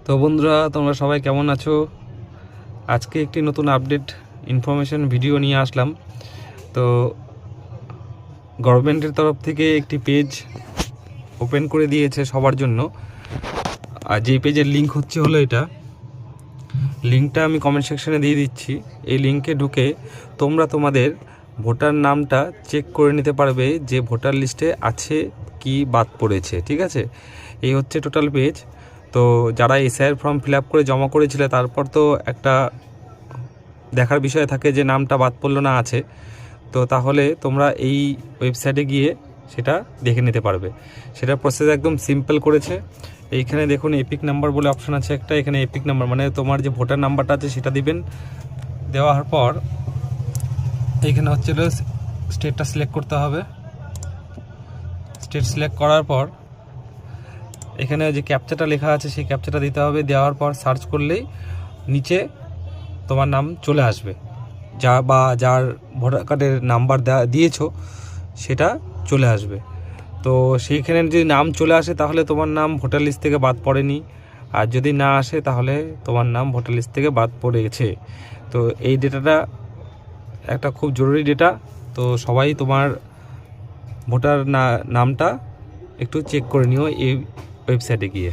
তো বন্ধুরা, তোমরা সবাই কেমন আছো? আজকে একটি নতুন আপডেট ইনফরমেশন ভিডিও নিয়ে আসলাম। তো গভর্নমেন্টের তরফ থেকে একটি পেজ ওপেন করে দিয়েছে সবার জন্য। আর যে পেজের লিঙ্ক হলো এটা, লিঙ্কটা আমি কমেন্ট সেকশনে দিয়ে দিচ্ছি। এই লিঙ্কে ঢুকে তোমরা তোমাদের ভোটার নামটা চেক করে নিতে পারবে যে ভোটার লিস্টে আছে কি বাদ পড়েছে। ঠিক আছে, এই হচ্ছে টোটাল পেজ। তো যারা এসআইআর ফর্ম ফিল আপ করে জমা করেছিলে, তারপর তো একটা দেখার বিষয় থাকে যে নামটা বাদ পড়লো না আছে। তো তাহলে তোমরা এই ওয়েবসাইটে গিয়ে সেটা দেখে নিতে পারবে। সেটা প্রসেস একদম সিম্পল করেছে। এইখানে দেখুন এপিক নাম্বার বলে অপশন আছে একটা। এখানে এপিক নাম্বার মানে তোমার যে ভোটার নাম্বারটা আছে সেটা দিবেন। দেওয়ার পর এইখানে হচ্ছিল স্টেটটা সিলেক্ট করতে হবে। স্টেট সিলেক্ট করার পর এখানে যে ক্যাপচাটা লেখা আছে সেই ক্যাপচাটা দিতে হবে। দেওয়ার পর সার্চ করলেই নিচে তোমার নাম চলে আসবে। যার ভোটার কার্ডের নাম্বার দিয়েছো সেটা চলে আসবে। তো সেইখানে যদি নাম চলে আসে তাহলে তোমার নাম ভোটার লিস্ট থেকে বাদ পড়েনি, আর যদি না আসে তাহলে তোমার নাম ভোটার লিস্ট থেকে বাদ পড়ে গেছে। তো এই ডেটাটা একটা খুব জরুরি ডেটা। তো সবাই তোমার ভোটার নামটা একটু চেক করে নিও এই ওয়েবসাইটে গিয়ে।